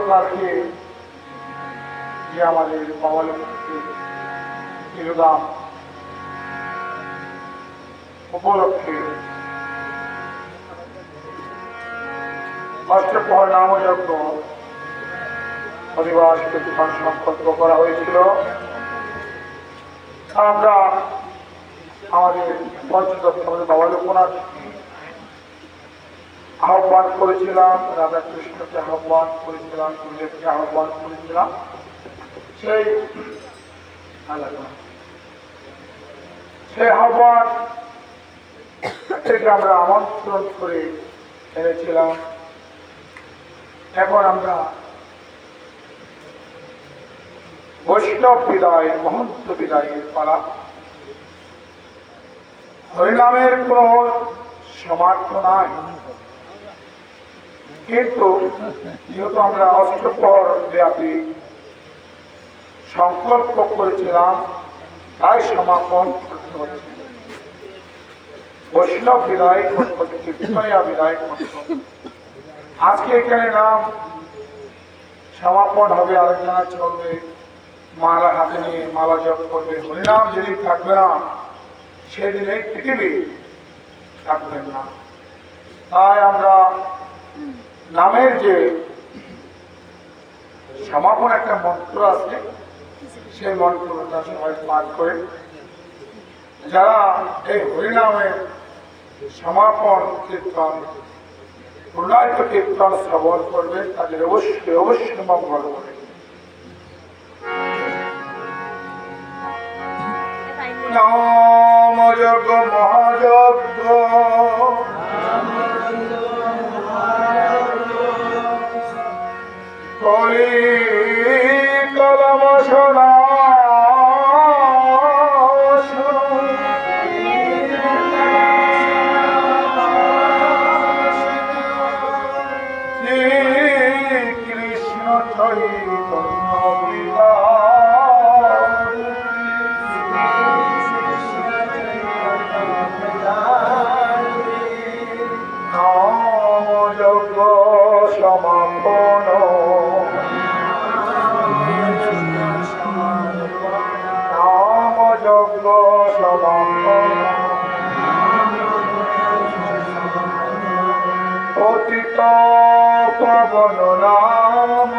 কালকে যে আমাদের বাবালক্ষ্মীর তিরোধান উপলক্ষে অষ্টপ্রহর নামযজ্ঞ পরিবার কীর্তন সংকল্প করা হয়েছিল। আমরা আমাদের পঞ্চদশ বাবালক্ষ্মীনাথ আহ্বান করেছিলাম, রাধাকৃষ্ণকে আহ্বান করেছিলাম, গুরুদেবকে আহ্বান করেছিলাম। সেই আহ্বান থেকে আমরা আমন্ত্রণ করে এনেছিলাম। এখন আমরা বৈষ্ণব বিদায়, মহন্ত বিদায়ের পালা। হরিনামের কোন সামর্থ্য নাই, কিন্তু যেহেতু আমরা অষ্টপ্রহর ব্যাপী সংকল্প করেছিলাম, তাই সমাপন করতে হচ্ছে। বৈষ্ণব বিদায় কীর্তনিয়া বিদায় আজকে এখানে নাম সমাপন হবে, আলোচনা চলবে, মালা হাতে নিয়ে মালা জপ করবে। হরিনাম যেদিন থাকবে না সেদিন এই পৃথিবী থাকবেন না। তাই আমরা নামের যে সমাপন একটা মন্ত্র আছে, সেই মন্ত্রটা সবাই পাঠ করে যারা এই হরিনামের সমাপন কীর্তন পূর্ণায়িত কীর্তন শ্রবণ করবে তাদের অবশ্যই অবশ্যই মঙ্গল হবে। নাম যজ্ঞ মহাযজ্ঞ কলি কলম সোনা কৃষ্ণ চৈতন্য যজ্ঞ সমাপন নাম যজ্ঞ সমাপন পতিত পাবন নাম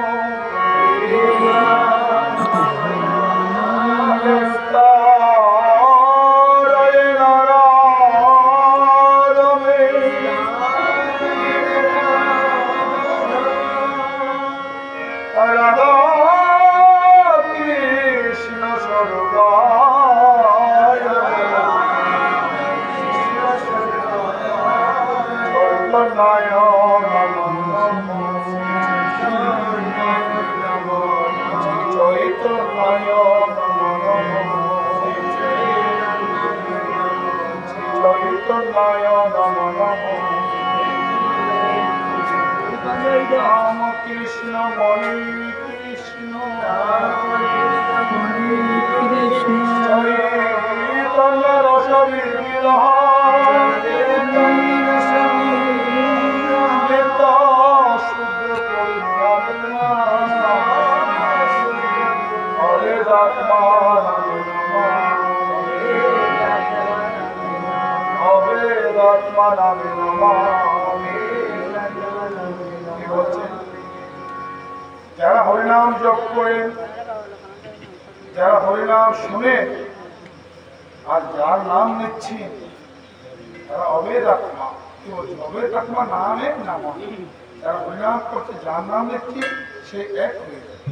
কৃষ্ণ স্বরূপায় চৈতন্যায় চৈতন্যায় চৈতন্যায় নমো নমো। রাম কৃষ্ণ মণি কৃষ্ণ চৈতন্য রস বিগ্রহ হরে আত্মা হরে আত্মা নামে যারা হরিনাম জপ করেন, যারা হরিনাম শুনেন আর যার নাম নিচ্ছেন তারা অবেদ আত্মা। কি বলছে? অবেদ আত্মা নামে নাম। যারা হরিনাম করছে, যার নাম নিচ্ছে, সে এক হয়ে যায়।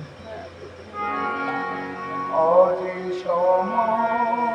অজি সমর্পণ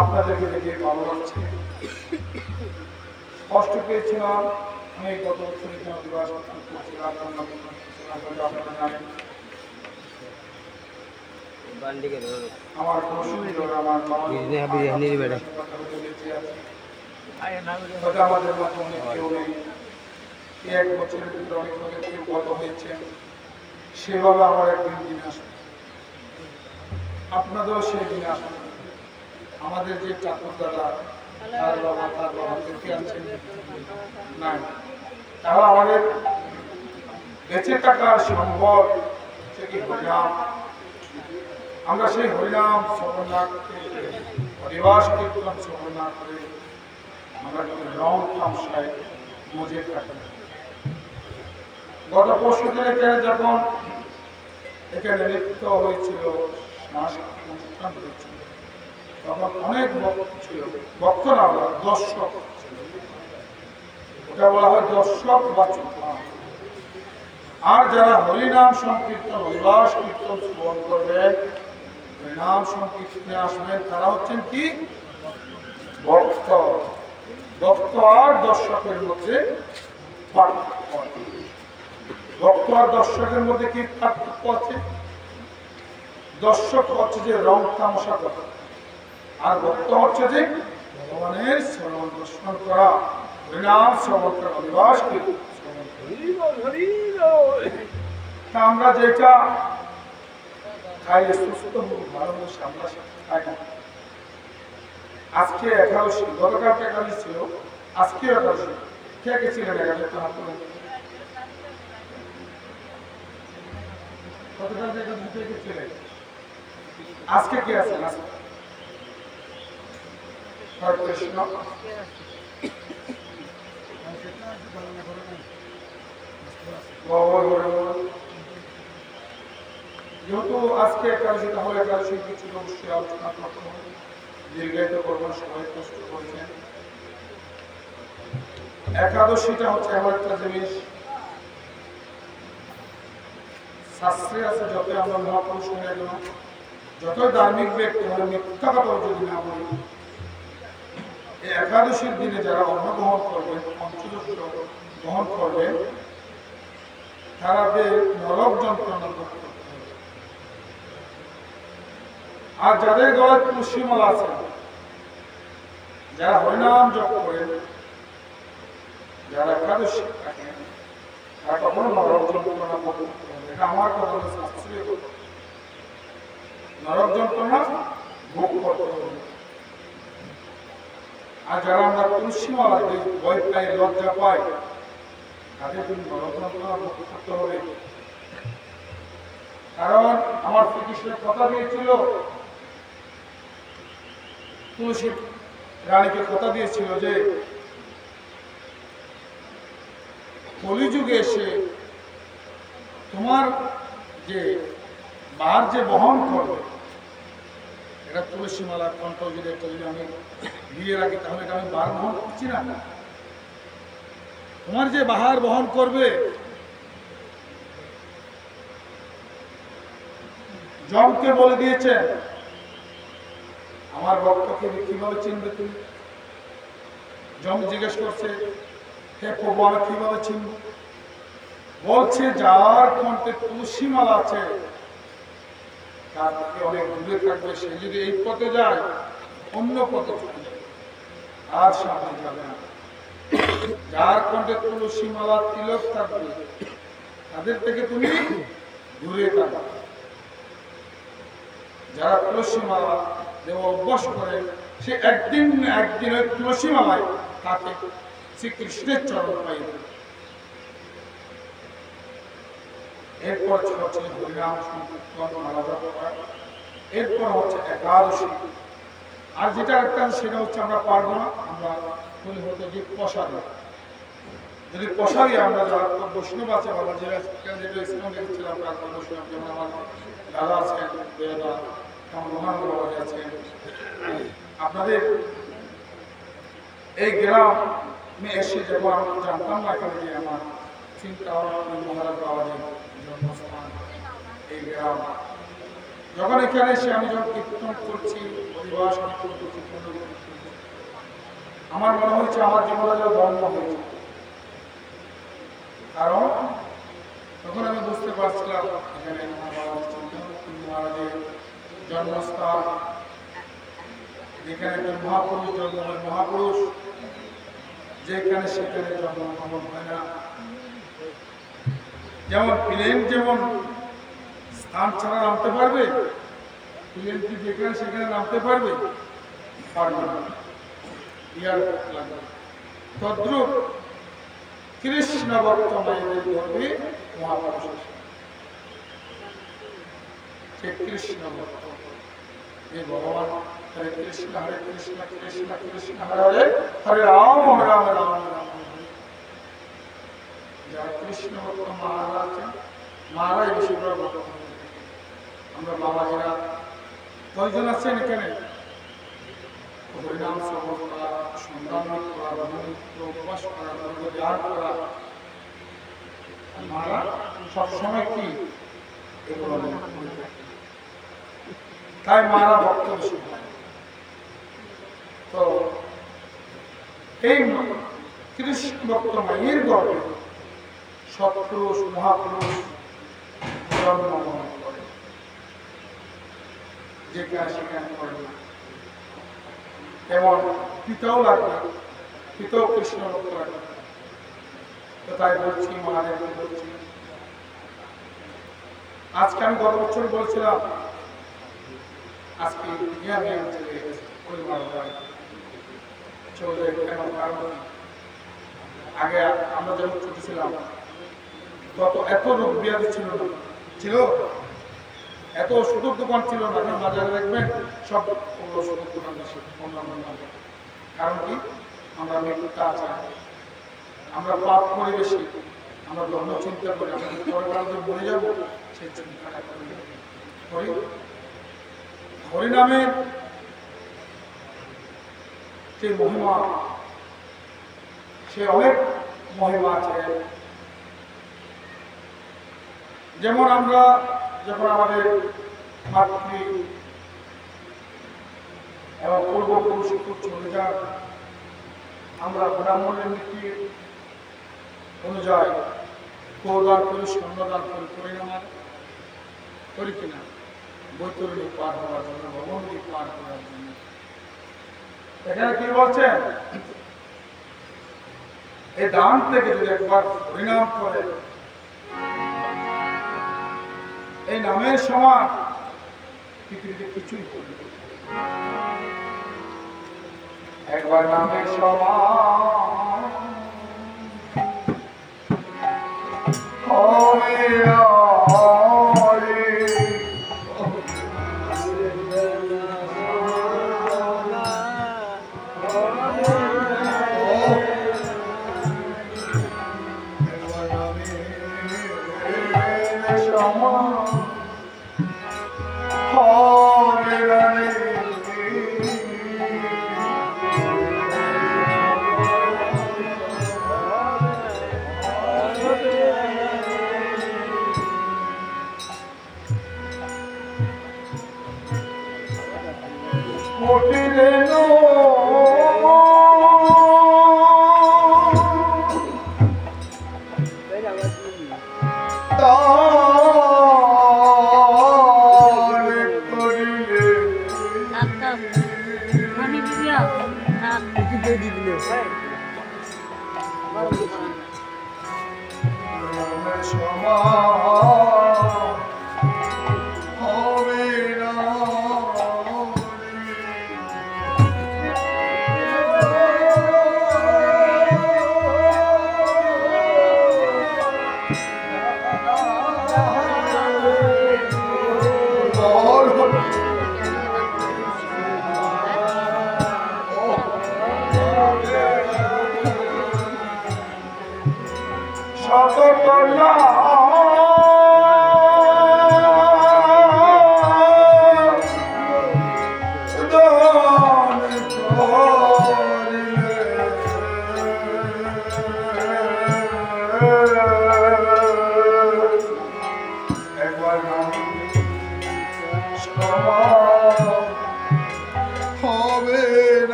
আপনাদেরকে দেখে ভালো লাগছে। কষ্ট পেয়েছিলাম আমি গত বছর আপনারা জানেন আমার আমাদের মধ্যে অনেক কেউ নেই। এক বছরের ভিতরে অনেক লোকের কেউ গত হয়েছে, সেভাবে আমার একদিন দিন আসবে, আপনাদেরও সেই দিন আসবে। আমাদের যে চাকর দাদা তার বাবা দেখে আছেন নাই, তারা আমাদের বেঁচে থাকার সম্ভব থেকে হরিনাম, আমরা সেই হরিনাম শ্রবণ না করে হরিবাস কীর্তন শ্রবণ না করে আমরা রং তামসায় মজে থাকি। গত পরশু দিন এখানে যখন এখানে নৃত্য হয়েছিল, সাংস্কৃতিক অনুষ্ঠান হয়েছিল, তখন অনেক ভক্ত ছিল, ভক্ত না বলা দর্শক ছিল, ওটা বলা হয় দর্শক বা চোখা। আর যারা হরিনাম সংকীর্তন হরিবাস কীর্তন শ্রবণ করবেন, হরিনাম সংকীর্তনে আসবেন, তারা হচ্ছেন কি ভক্ত। ভক্ত আর দর্শকের মধ্যে পার্থক্য আছে। ভক্ত আর দর্শকের মধ্যে কি পার্থক্য আছে? দর্শক হচ্ছে যে রং তামাশা করা, আর ভক্ত হচ্ছে যে ভগবানের শ্রবণ দর্শন করা, হরিনাম শ্রবণ করা, হরিবাস কীর্তন। আমরা যেটা খাইলে সুস্থ হবো, ভালো হবো, আমরা খাই না। আজকে একাদশী, গতকাল একাদশী ছিল, আজকে একাদশী। কে কে ছিলেন একাদশী? গতকাল একাদশী কে কে ছিলেন? আজকে কে আছেন? হরে কৃষ্ণ। যেহেতু আজকে একাদশী, তাহলে একাদশীর কিছু অবশ্যই আলোচনা করতে হবে, দীর্ঘায়িত করবো, সবাই কষ্ট করেছেন। একাদশীটা হচ্ছে এমন একটা জিনিস, শাস্ত্রে আছে, যতই আমরা মহাপুরুষ হয়ে গেলাম, যতই ধার্মিক ব্যক্তি আমরা মিথ্যা কথা যদি না বলি, এই একাদশীর দিনে যারা অন্ন গ্রহণ করবেন, পঞ্চদশ গ্রহণ করবেন, তাদের নরক যন্ত্রণা করতে হবে। আর যাদের গলায় তুলসী মালা আছে, যারা হরিনাম জপ করেন, যারা একাদশী থাকেন, তারা কখনো নরক যন্ত্রণা ভোগ করতে হবে। এটা আমার কথা না, শাস্ত্রীয় কথা। নরক যন্ত্রণা ভোগ করতে হবে। আর যারা আমরা তুলসী মালা ভয় পাই, লজ্জা পাই, তাদের জন্য নরক যন্ত্রণা ভোগ করতে হবে। কারণ আমার শ্রীকৃষ্ণ কথা দিয়েছিল, তুলসী রানীকে কথা দিয়েছিল যে কলিযুগে এসে তোমার যে বার যে বহন করবে, এটা তুলসী মালার কণ্ঠ যদি একটা যদি আমি দিয়ে রাখি, তাহলে এটা আমি বার বহন করছি না। তোমার যে বাহার বহন করবে, যমকে বলে দিয়েছে আমার ভক্তকে কিভাবে চিনবে তুমি? যম জিজ্ঞেস করছে, হে প্রভু আমি কিভাবে চিনব? বলছে যার কণ্ঠে তুলসী মালা আছে তার থেকে অনেক দূরে থাকবে। সে যদি এই পথে যায়, অন্য পথে চলে যাবে, আর সামনে যাবে না। যার কণ্ঠে তুলসী মালা তিলক থাকবে, তাদের থেকে তুমি দূরে থাকবে। যারা তুলসী মালা দেওয়া অভ্যাস করে, সে একদিন একদিন ওই তুলসী মালায় তাকে শ্রীকৃষ্ণের চরণ পাইবে। এরপর হচ্ছে হরিনাম সংকীর্তন, মালা জপ করা, এরপর হচ্ছে একাদশী। আর যেটা একটা সেটা হচ্ছে আমরা পারবো না, আমরা বলি হতো যে প্রসাদী। যদি প্রসাদী আমরা যারা বৈষ্ণব আছে, বাবাজিরা যেটা ইসলাম দেখেছিলাম, বৈষ্ণব যেমন আমার দাদা আছেন, দাদা আমার মহান বাবাজি আছেন, আপনাদের এই গ্রামে এসে যেমন আমরা জানতাম না এখানে যে আমার চিন্তা মহারাজ বাবাজির জন্মস্থান এই গ্রাম। যখন এখানে এসে আমি যখন কীর্তন করছি, পরিবাস করছি, আমার মনে হয়েছে আমার জীবনে যা ধর্ম হয়েছে। কারণ তখন আমি বুঝতে পারছিলাম এখানে মহারাজের জন্মস্থান, যেখানে একজন মহাপুরুষ জন্ম হয়, মহাপুরুষ যেখানে সেখানে জন্মগ্রহণ হয় না। যেমন প্লেন যেমন স্থান ছাড়া নামতে পারবে, প্লেন কি যেখানে সেখানে নামতে পারবে? পারবে না, এয়ারপোর্ট লাগবে। তদ্রূপ কৃষ্ণ ভক্ত মায়েদের গর্ভে মহাপুরুষ, সে কৃষ্ণ ভক্ত। এই ভগবান হরে কৃষ্ণ কৃষ্ণ কৃষ্ণ হরে হরে, হরে রাম রাম রাম রাম। যারা কৃষ্ণ ভক্ত মারা আছেন, মারাই বেশি বড় ভক্ত। আমরা বাবাজিরা কয়জন আছেন এখানে? হরিনাম শ্রবণ করা, সন্ধান করা, উপবাস করা, ধ্যান করা, মারা সবসময় কি এগুলো? তাই মারা ভক্ত বেশি। তো এই কৃষ্ণ ভক্ত মায়ের গর্ভে সৎপুরুষ মহাপুরুষ জন্মগ্রহণ করে, যেখানে সেখানে করে না। এমন পিতাও লাগবে, পিতাও কৃষ্ণ ভক্ত লাগবে। তো তাই বলছি, মহাদেবকে বলছি, আজকে আমি গত বছর বলছিলাম আজকে পরিবার চলে কেন? কারণ আগে আমরা যখন ছোট ছিলাম তত এত রোগ ব্যাধি ছিল না, ছিল এত ওষুধের দোকান ছিল না। এখন বাজারে দেখবেন সব ওষুধের দোকান আছে, কারণ কি? আমরা মৃত্যুটা চাই, আমরা পাপ করি বেশি, আমরা ধর্ম চিন্তা করি, আমরা পরিবার বলে যাবো সেই চিন্তাটা করি। হরিনামের যে মহিমা, সে অনেক মহিমা আছে। যেমন আমরা যখন আমাদের মাতৃ এবং পূর্বপুরুষ চলে যান, আমরা ব্রাহ্মণের নীতি অনুযায়ী গোদান করি, স্বর্ণদান করি, করি না? করি কিনা? বৈতরণী পার হওয়ার জন্য, ভবনটি পার করার জন্য। এখানে কি বলছেন? এই দান থেকে যদি একবার হরিনাম করে, এই নামের সমান পৃথিবীতে কিছুই করবে। একবার নামের সমান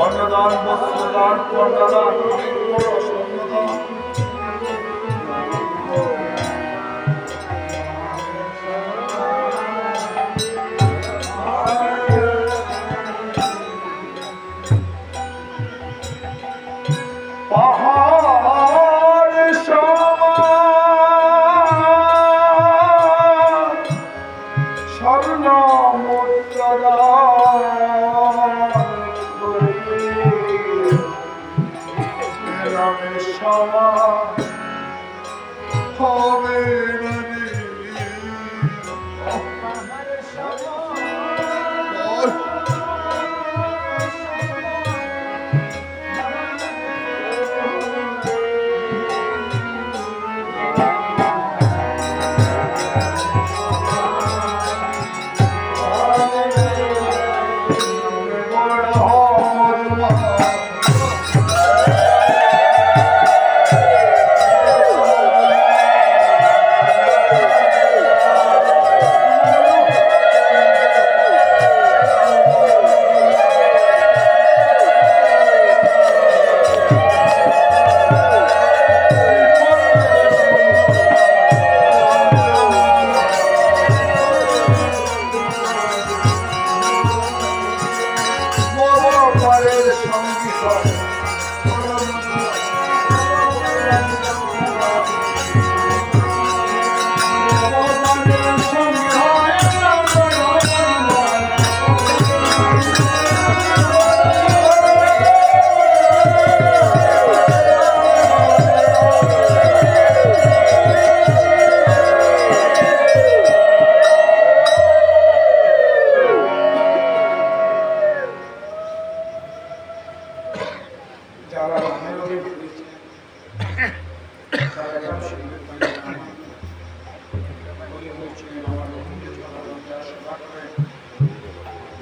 অন্নদান, বস্ত্রদান, কন্যাদান, স্বর্ণদান, পাহাড় সমান স্বর্ণ মুদ্রা সমান হবে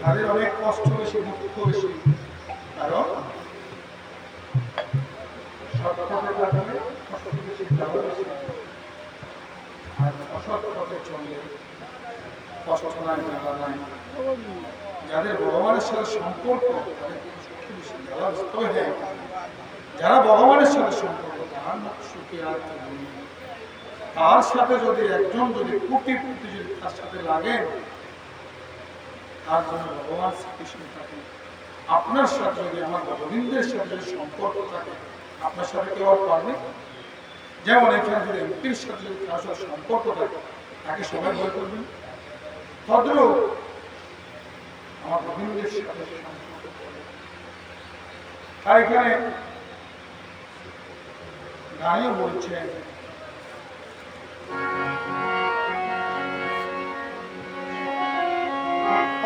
তাদের অনেক কষ্ট বেশি, দুঃখ বেশি, কারণ সৎ পথে থাকলে কষ্ট বেশি, জ্বালা বেশি, আর অসৎ পথে চললে কষ্ট নাই, জ্বালা নাই। যাদের ভগবান ভগবানের সাথে সম্পর্ক, যারা ভগবানের সাথে সম্পর্ক তার সুখী আর তার সাথে যদি একজন যদি কোটি কোটি যদি তার সাথে লাগেন, তার জন্য ভগবান শ্রীকৃষ্ণ থাকে। আপনার সাথে যদি আমার গোবিন্দের সাথে যদি সম্পর্ক থাকে, আপনার সাথে কেউ আর পারবে? যেমন এখানে যদি এমপির সাথে যদি তার সাথে সম্পর্ক থাকে, তাকে সবাই ভয় করবেন। তদ্রূপ আমার গোবিন্দের সাথে সম্পর্ক করে। আর এখানে গাড়িও বলছেন,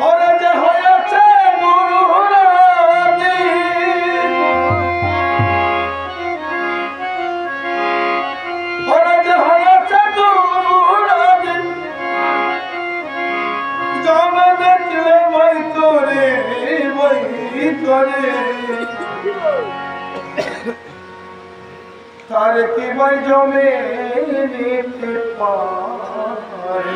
ওরে যে হয়েছে গুরুরানি, ওরে যে হয়েছে গুরুরানি, জমে দেখলে বই করে তার কি বই জমে নিতে পারে।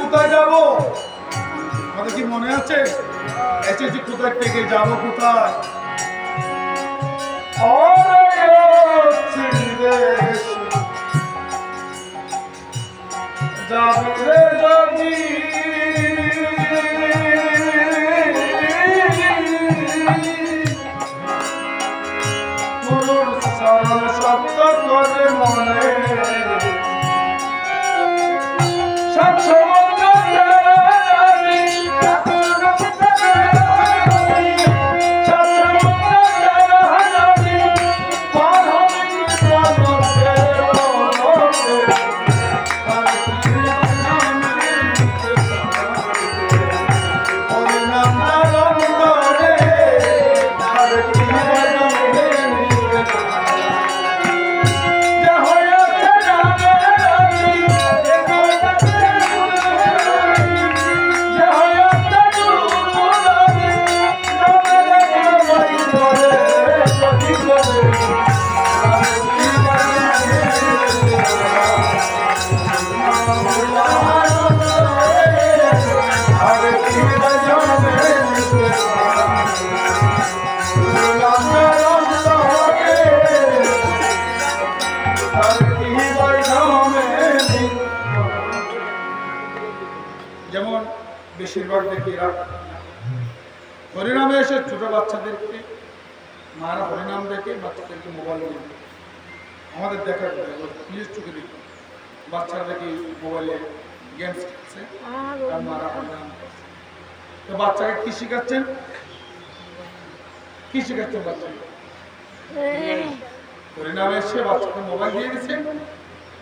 কোথায় যাবো আমাদের কি মনে আছে? এসেছি কোথায় থেকে যাবো কোথায়? যাবে যদি গুরুর শরণ সত্য করে মনে বেশিরভাগ দেখি এরা হরিনামে এসে ছোট বাচ্চাদেরকে মারা হরিনাম দেখে বাচ্চাদেরকে মোবাইল দিয়ে দেয়। আমাদের দেখা যায় নিজের চোখে দেখি বাচ্চারা দেখি মোবাইলে গেমস খেলছে আর মারা হরিনাম করছে। তো বাচ্চাকে কি শিখাচ্ছেন? কি শিখাচ্ছেন বাচ্চাকে? হরিনামে এসে বাচ্চাকে মোবাইল দিয়ে দিচ্ছেন।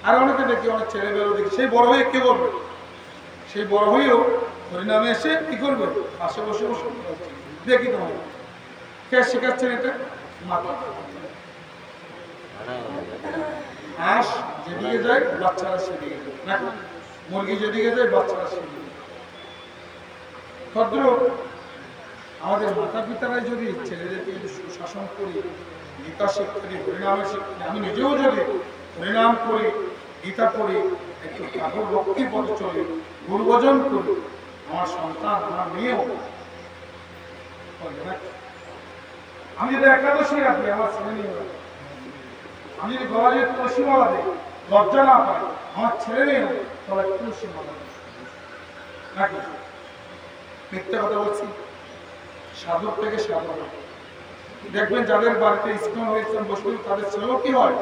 আর অনেকে দেখি অনেক ছেলেবেলা দেখি সেই বড় হয়ে কে বলবে? সেই বড় হয়েও হরিনামে এসে কি করবে? পাশে বসে বসে দেখি তো কে শেখাচ্ছেন এটা? মাতা। হাঁস যেদিকে যায় বাচ্চারা সেদিকে যায় না, মুরগি যেদিকে যায় বাচ্চারা সেদিকে যায়। ভদ্র আমাদের মাতা পিতারাই যদি ছেলেদেরকে যদি সুশাসন করি, গীতা শিক্ষা করি, হরিনামের শিক্ষা, আমি নিজেও যদি হরিনাম করি, গীতা পড়ি, একটু ঠাকুর ভক্তি পথে চলি, গুরুভজন করি, আমার সন্তান আমার মেয়েও আমি যদি একাদশী রাখি আমার ছেলে মেয়ে, আমি যদি গলায় তুলসী মালা দিই লজ্জা না পাই, আমার ছেলে মেয়ে গলায় তুলসী মালা নাকি মিথ্যে কথা বলছি? সাধক থেকে সাধক দেখবেন যাদের বাড়িতে ইস্কন হয়েছে বসুন তাদের ছেলেও কি হয়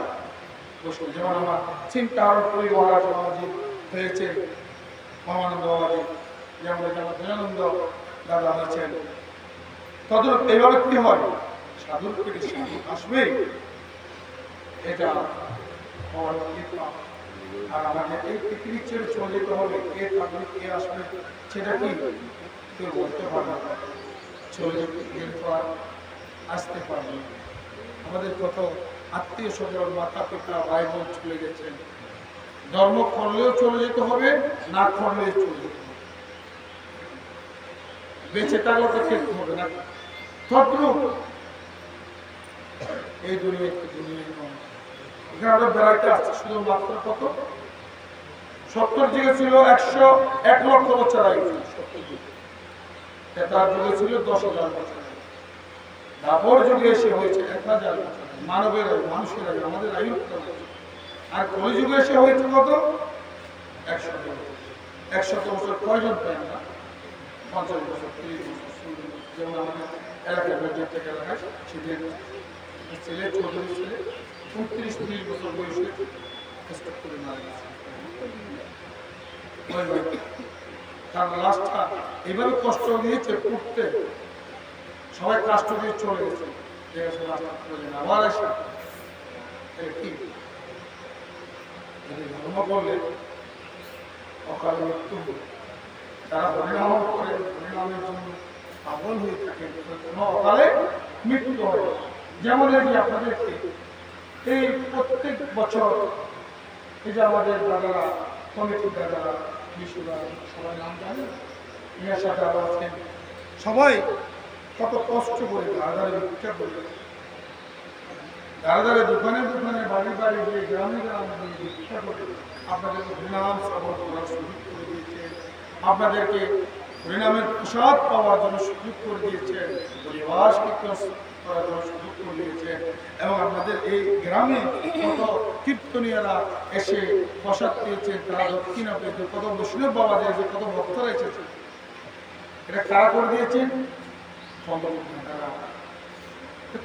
বসুন। যেমন আমার চিন্তা করি মহারাজ বাবাজি হয়েছে, মহানন্দ বাবাজি, যেমন আমার দয়ানন্দ দাদা হয়েছেন, তদ্রুপ এইভাবে কি হয় সাধুর থেকে সাধু আসবে। এটা আর আমাকে এই পৃথিবী ছেড়ে চলে যেতে হবে, কে থাকবে কে আসবে সেটা কি কেউ বলতে পারবে না। চলে যেতে গেলে তো আর আসতে পারবে না। আমাদের কত আত্মীয় স্বজন মাতা পিতা ভাই বোন চলে গেছেন, ধর্ম করলেও চলে যেতে হবে, না করলেও চলে যেতে হবে, বেঁচে থাকলে তো খেলতে হবে না। তদ্রুপ এই দুনিয়ায় এখানে আমরা বেড়াইতে আসছি শুধু মাত্র কত 70 যুগে ছিল 101 লক্ষ বছর আগে, 70 যুগে তার যুগে ছিল 10,000 বছর, দাপর যুগে এসে হয়েছে 1000 বছর, মানবের মানুষের আগে আমাদের আয়ু, আর কলি যুগে এসে হয়েছে কত 100 বছর। কয়জন পাই আমরা? 50 বছর 30 বছর। যেমন আমাদের এলাকায় থেকে এলাকায় ছেলে ছেলে চৌধুরী ছেলে 29-30 বছর বয়সে করে মারা গেছে। তার লাশটা এভাবে কষ্ট দিয়েছে পড়তে, সবাই কষ্ট দিয়ে চলে গেছে, আবার এসে কি যদি ধর্ম করলে অকাল মৃত্যু, তারা হরিনাম করে হরিনামের জন্য পাগল হয়ে থাকে, কোনো অকালে মৃত্যু হয়। যেমন এই যে আপনাদেরকে এই প্রত্যেক বছর এই যে আমাদের দাদারা কমিটির দাদারা বিশুরা সবাই নাম জানেন, মিয়া সাথে আছেন, সবাই কত কষ্ট করে ধারে ভিক্ষা করে, ধারে দোকানে দোকানে বাড়ি বাড়ি গিয়ে গ্রামে গ্রামে গিয়ে ভিক্ষা করে আপনাদেরকে হরিনাম শ্রবণ করার সুযোগ করে দিয়েছে, আপনাদেরকে হরিনামের প্রসাদ পাওয়ার জন্য সুযোগ করে দিয়েছে, পরিবাস করার জন্য সুযোগ করে দিয়েছে। এবং আপনাদের এই গ্রামে কত কীর্তনীয়রা এসে প্রসাদ পেয়েছে, তারা দক্ষিণা পেয়েছে, কত বৈষ্ণব বাবা দিয়েছে, কত ভক্তরা এসেছে। এটা কারা করে দিয়েছেন?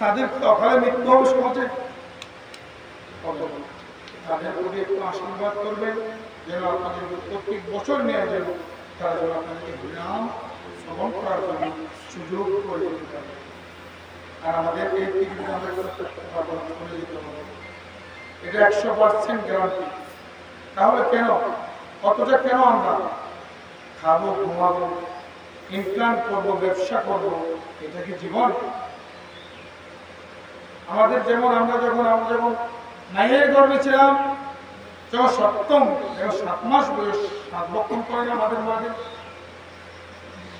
তাদের অকালে মৃত্যু হবে সমাজে, তাদের প্রতি একটু আশীর্বাদ করবেন যেন আপনাদের প্রত্যেক বছর নেওয়া যেন তারা যেন আপনাদেরকে হরিনাম শ্রবণ করার জন্য সুযোগ করে দিতে পারে। আর আমাদের এই পৃথিবীতে আমরা চলে যেতে হবে, এটা 100% গ্যারান্টি। তাহলে কেন অতটা কেন আমরা খাবো, ঘুমাবো, ইমপ্লান্ট করবো, ব্যবসা করবো, এটা কি জীবন? আমাদের যেমন আমরা যখন মায়ের গর্ভে ছিলাম, যখন সপ্তম 7 মাস বয়স 7 বক্ষণ করেন আমাদের মাঝে,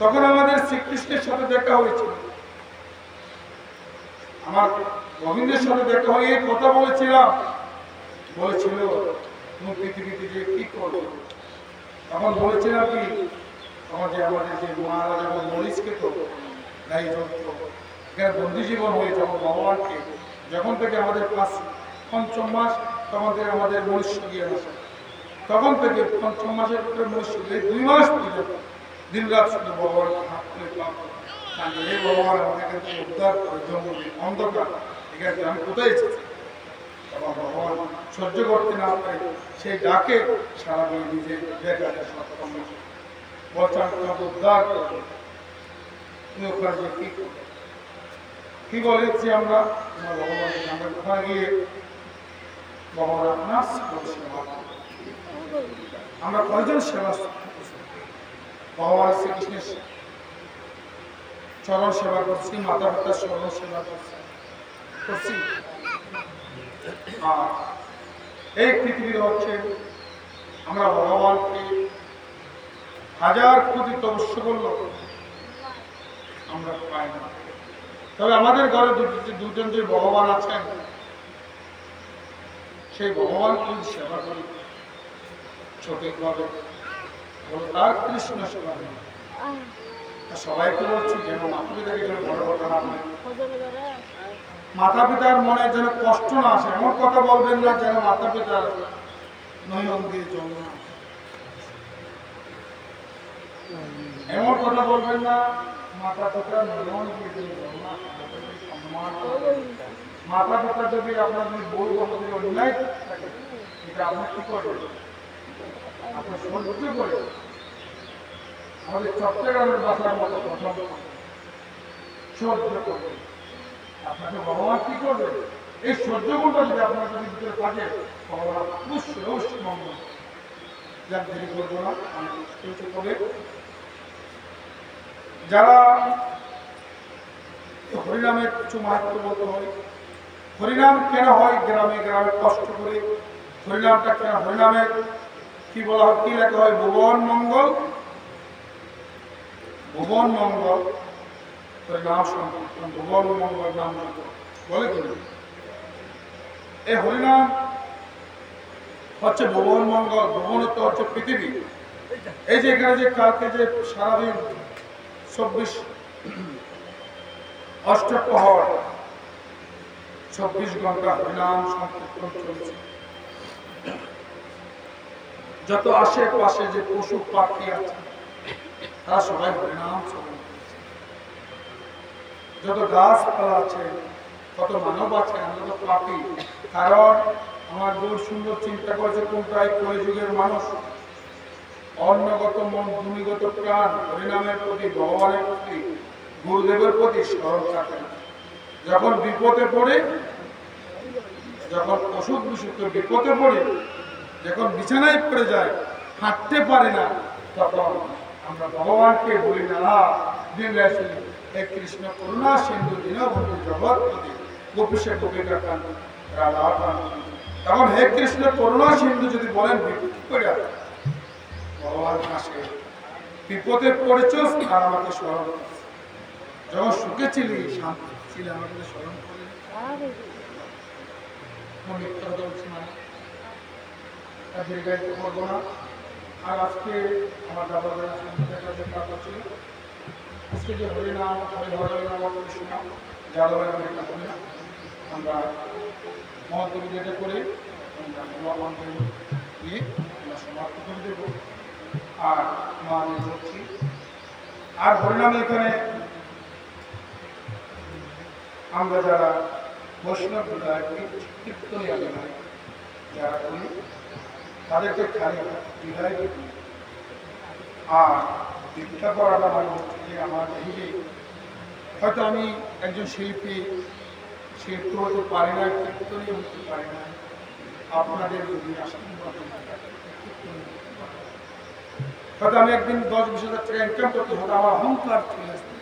তখন আমাদের শ্রীকৃষ্ণের সাথে দেখা হয়েছিল, আমার গোবিন্দের সাথে দেখা হয়ে কথা বলেছিলাম, বলেছিল তুমি পৃথিবীতে যে কি করবে, তখন বলেছিলাম কি আমাদের যে মহারাজ এবং মরিচকে তো গাই যন্ত্র এখানে বন্দি জীবন হয়ে যখন ভগবানকে যখন থেকে আমাদের 5ম মাস তখন থেকে আমাদের মনুষ্য গিয়ে আসে, তখন থেকে 5ম মাসের ভিতরে মনুষ্য 2 মাস পর্যন্ত দিন রাত শুধু ভগবানকে হাত তুলে কারণ এই ভগবান আমাদের কাছে উদ্ধার করে জঙ্গলে অন্ধকার এখানে আমি কোথায় এসেছি এবং ভগবান সহ্য করতে না পারে সেই ডাকে সারা দিয়ে নিজে দেখা যায় সক্ষম বলছেন তোমাকে উদ্ধার করবে তুমি ওখানে গিয়ে কি করবে কি বলেছি আমরা ভগবানকে আমরা ওখানে গিয়ে ভগবান আপনার সেবা আমরা কয়জন সেবা ভগবান শ্রীকৃষ্ণের চরণ সেবা করছি মাতা পিতার চরণ সেবা করছি আর এই পৃথিবীর হচ্ছে আমরা ভগবানকে হাজার কোটি তপস্যা করলো আমরা পাই না তবে আমাদের ঘরে দুজন যে ভগবান আছেন সেই ভগবানকে সেবা করি সঠিকভাবে তার কৃষ্ণ সেবা সবাইকে বলছি যেন মাতা পিতাকে যেন বড় কথা না হয় মাতা পিতার মনে যেন কষ্ট না আসে এমন কথা বলবেন না যেন মাতা পিতার নয়ন দিয়ে জল না এমন কথা বলবেন না মাতা পিতার নয়ন দিয়ে জল না সম্মান মাতা পিতা যদি আপনার বই যদি অন্যায় থাকে এটা আপনার কি করবে আপনার সহ্য করে আমাদের চট্টগ্রামের বাসার মতো প্রথম সহ্য করবে আপনাকে ভগবান কি করবে এই সহ্য গুণটা যদি আপনার যদি ভিতরে থাকে ভগবান অবশ্যই অবশ্যই মঙ্গল যার দেরি করবো না করে যারা হরিনামের কিছু মাহাত্ম বলতে হয় হরিনাম কেন হয় গ্রামে গ্রামে কষ্ট করে হরিনামটা কেন হরিনামের কি বলা হয় কি লেখা হয় ভুবন মঙ্গল নাম সংকীর্তন ভুবন মঙ্গল নাম বলে কি এই হরিনাম হচ্ছে ভুবন মঙ্গল ভুবনত্ব হচ্ছে পৃথিবী এই যে এখানে যে কালকে যে সারাদিন 24 অষ্টপ্রহর 24 ঘন্টা হরিনাম সংকীর্তন চলছে যত আশেপাশে যে পশু পাখি আছে তারা সবাই হরিনাম শ্রবণ করছে যত গাছপালা আছে কত মানব আছে আমরা তো পাপি কারণ আমার দূর সুন্দর চিন্তা করছে কোনটাই কলিযুগের মানুষ অন্নগত মন ভূমিগত প্রাণ হরিনামের প্রতি ভগবানের প্রতি গুরুদেবের প্রতি স্মরণ থাকে না যখন বিপদে পড়ে যখন অসুখ বিসুখ বিপদে পড়ে যখন বিছানায় পড়ে যায় হাঁটতে পারে না তখন আমরা ভগবানকে বলি না দিন রাশি হে কৃষ্ণ করুণা সিন্ধু দীনবন্ধু জগৎপতি গোপীশে গোপিকা কান্ত রাধা কান্ত তখন হে কৃষ্ণ করুণা সিন্ধু যদি বলেন বিপদ করে ভগবান হাসে বিপদে পড়েছস আর আমাকে স্মরণ করছে যখন সুখে ছিলি শান্তি ছিলে আমাকে স্মরণ করে মিথ্যা কথা বলছি না দীর্ঘায়িত করবো না আর আজকে আমার দাদা করছিল আজকে যে হরিনাম হরিনাম কৃষ্ণ যাদবের আমরা মহাদেবী যেটা করে নিয়ে আমরা সমাপ্ত করে দেব আর মা বলছি আর হরিনামে এখানে আমরা যারা বৈষ্ণব কীর্তনী আগে যারা করি তাদেরকে খালি বিদায় দিই আর দীক্ষা করাটা মানে হচ্ছে যে আমার হিন্দে হয়তো আমি একজন শিল্পী শিল্পী হতে পারি না কীর্তনী হতে পারি না আপনাদের যদি হয়তো আমি একদিন 10-20 হাজার টাকা ইনকাম করতে হয়তো আমার অহংকার চলে আসবে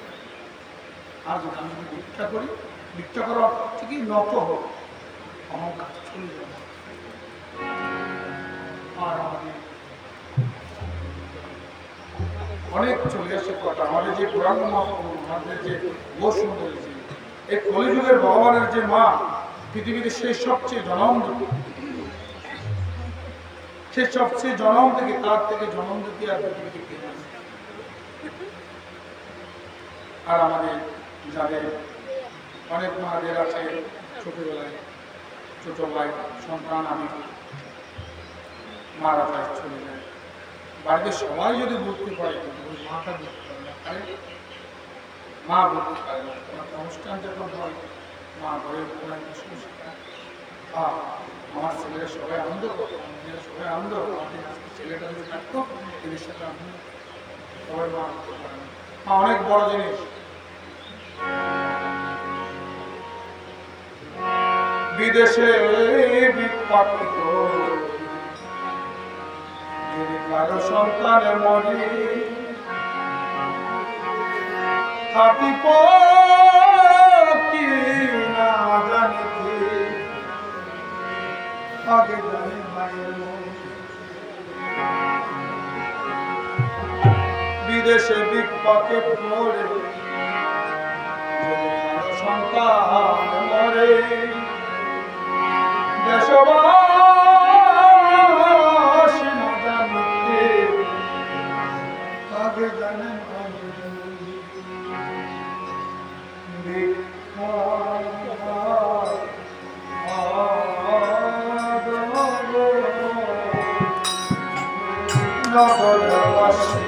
আর যদি আমি যদি ভিক্ষা করি ভিক্ষা করার অর্থ হচ্ছে কি নত হোক অহংকার চলে যাবে আর আমাদের অনেক চলে আসে কথা আমাদের যে পুরাণ আমাদের যে বহু সুন্দর এই কলিযুগের ভগবানের যে মা পৃথিবীতে সেই সবচেয়ে জনম সে সবচেয়ে জনম থেকে তার থেকে জনম দিতে আর পৃথিবীতে আর আমাদের যাদের অনেক মাদের আছে ছোটবেলায় ছোট ভাই সন্তান আমি মারা যায় চলে যায় বাড়িতে সবাই যদি বলতে পারে মাটা বলতে পারে না, তাই মা বলতে পারে না। তোমার অনুষ্ঠান যখন হয় মা ঘরে আমার ছেলেরা সবাই আনন্দ করতো, মেয়েরা সবাই আনন্দ, আমাদের ছেলেটা যদি থাকতো এদের সাথে আনন্দ সবাই মা বলতে পারে না। মা অনেক বড় জিনিস। বিদেশে বিখ্যাত যদি কারো সন্তানে মরি থাকিব কি না জানিতে আগে জানি মায়ের মন। বিদেশে বিখ্যাত মরে যদি কারো সন্তান মরে দেশবাসী না জানিতে আগে জানে নগরবাসী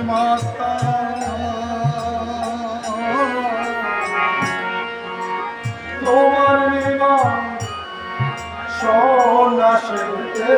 মাতা তোমার নিমান সন্ন্যাসীতে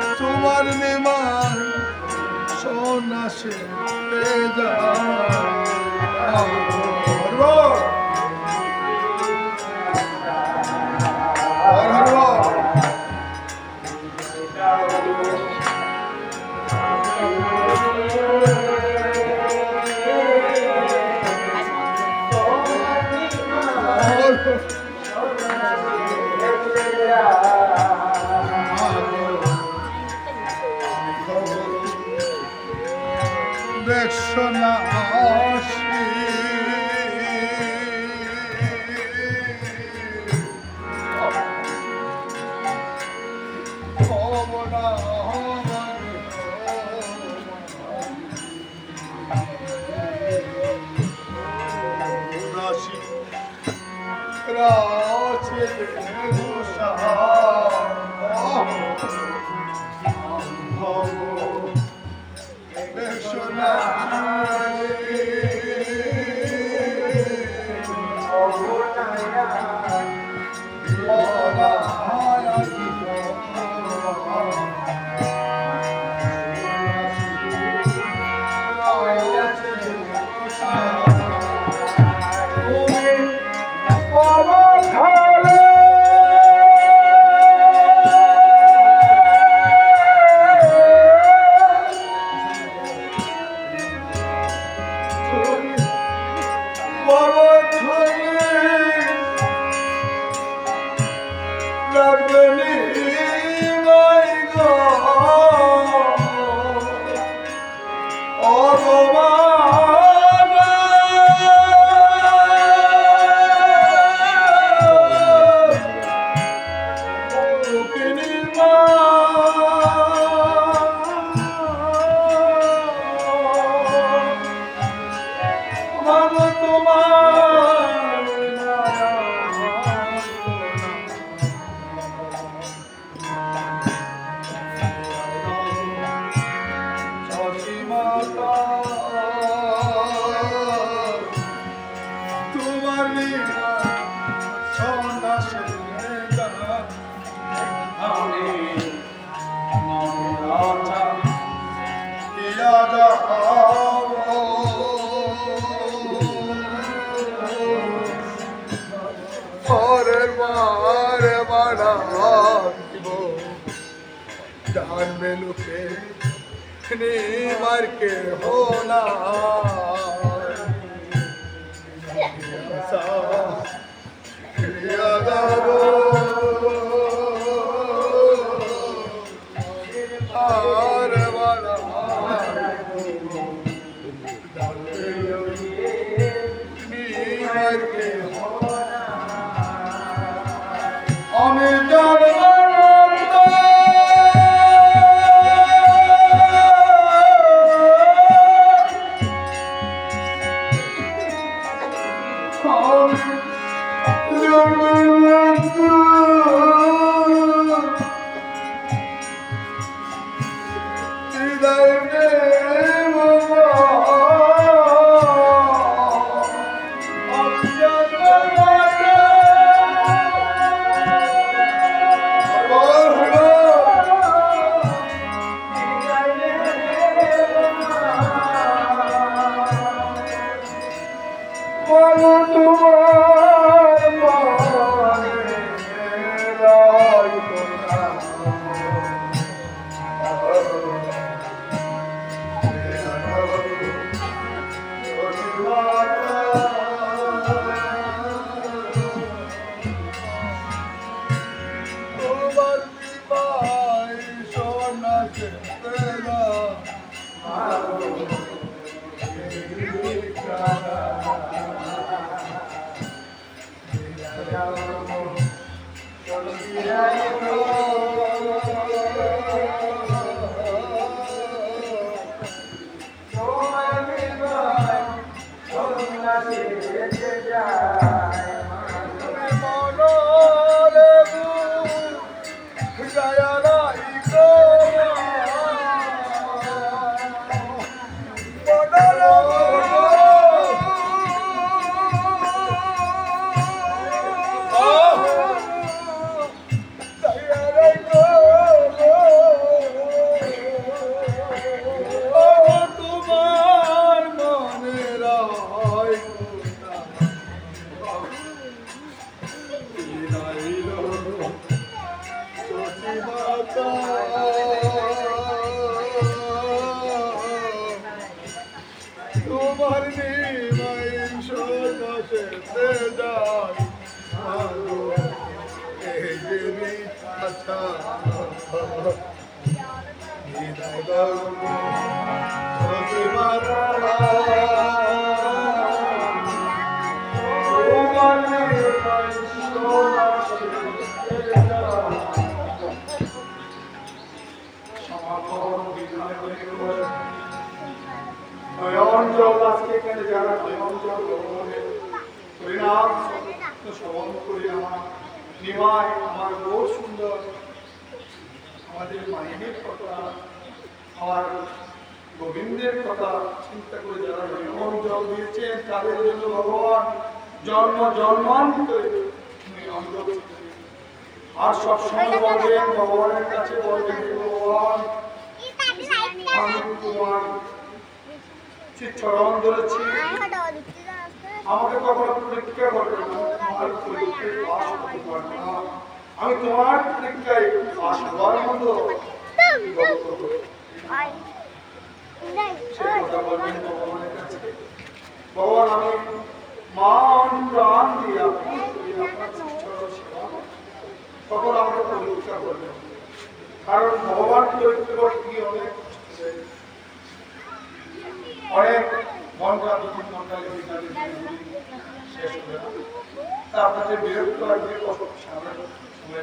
তোমার নিমান সন্ন্যাসে বেশনাশি जान में लुके मार के होना Mata নয়ন জল আজকে এখানে যারা নয়ন জল ভগবানের হরিনাম শ্রবণ করি আমার নিমায় আমার বহু সুন্দর আমাদের মায়ের কথা আমার গোবিন্দের কথা চিন্তা করে যারা নয়ন জল দিয়েছেন তাদের জন্য ভগবান জন্ম জন্মান্তরে আর সবসময় বলবেন ভগবানের কাছে বলবেন ভগবান আমি তোমার চরণ ধরেছি আমাকে কখনো পরীক্ষা করবে না আমার পরীক্ষায় পাশ করতে পারবে না আমি তোমার পরীক্ষায় পাশ হওয়ার মতো সে কথা বলবেন ভগবানের কাছে ভগবান আমি মান প্রাণ দিয়ে আপনার চরণ সেবা তখন আমাকে পরীক্ষা করবেন কারণ ভগবান পরীক্ষা করতে গিয়ে অনেক ঘন্টা 2-3 ঘন্টা শেষ করে তা আপনাদের বিরক্ত লাগবে কষ্ট সময়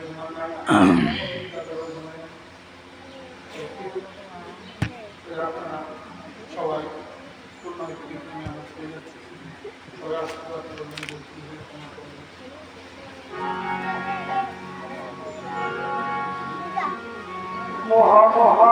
আপনারা সবাই পূর্ণ পেয়ে যাচ্ছে সবাই আশীর্বাদ করবেন মহা মহা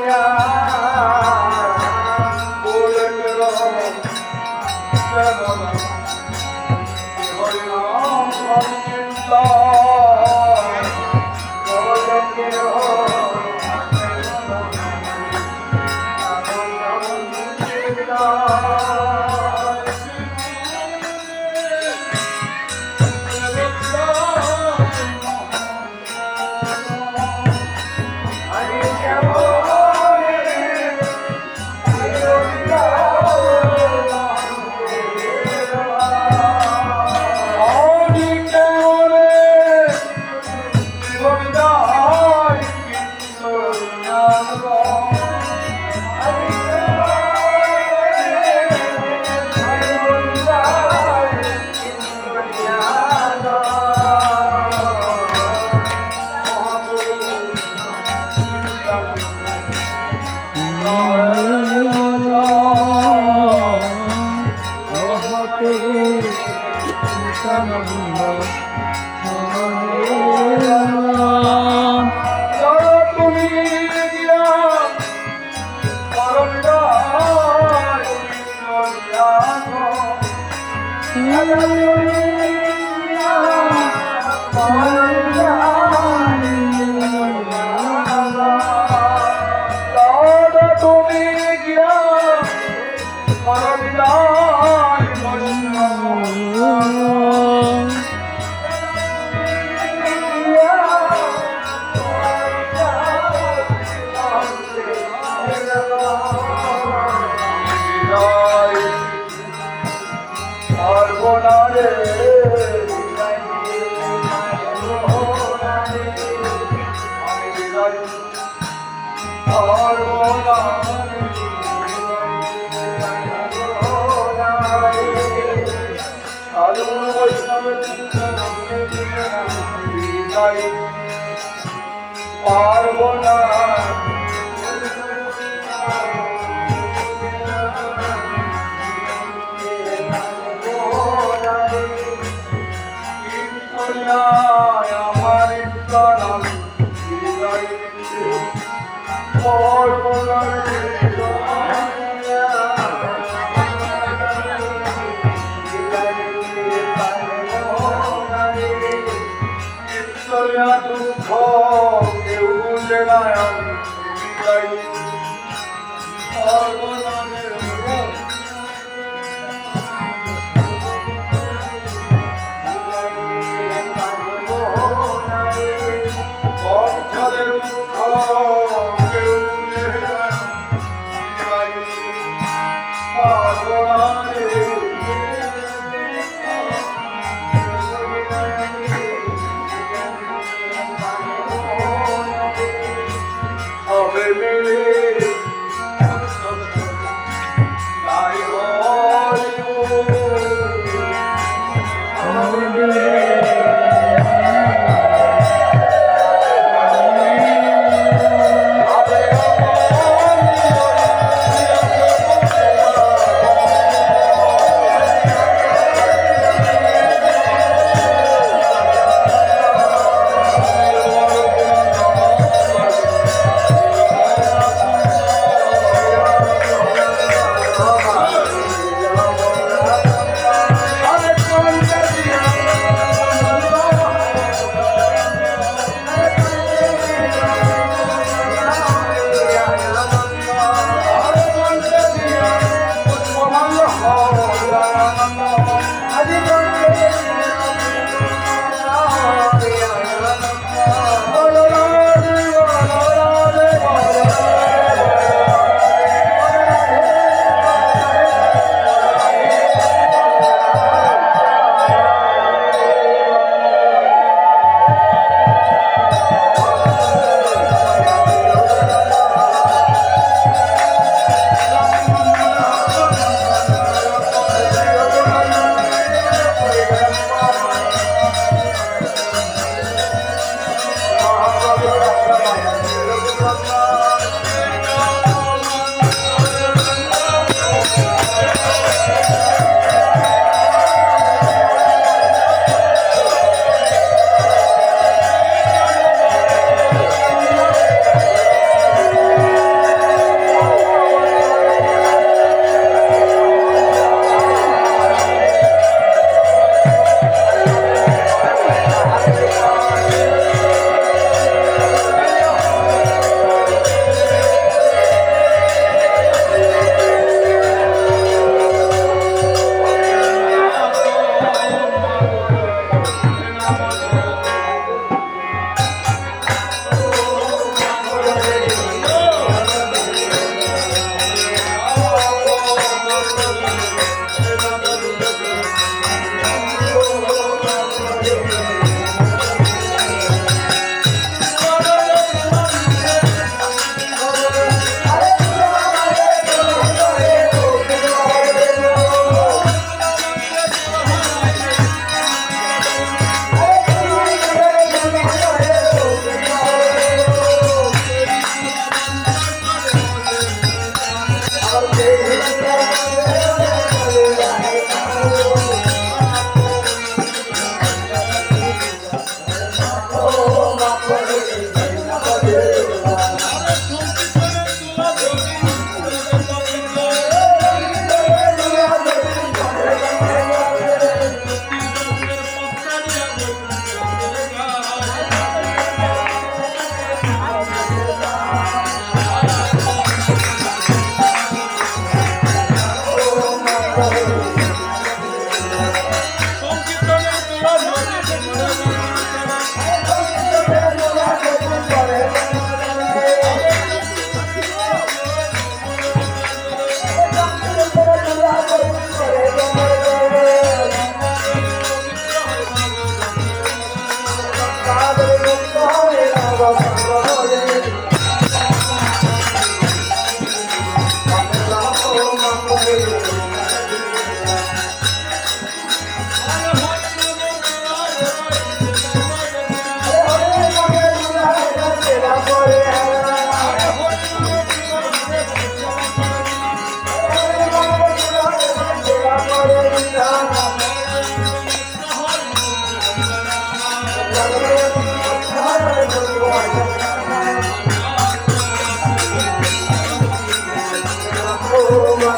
Yeah.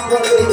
করে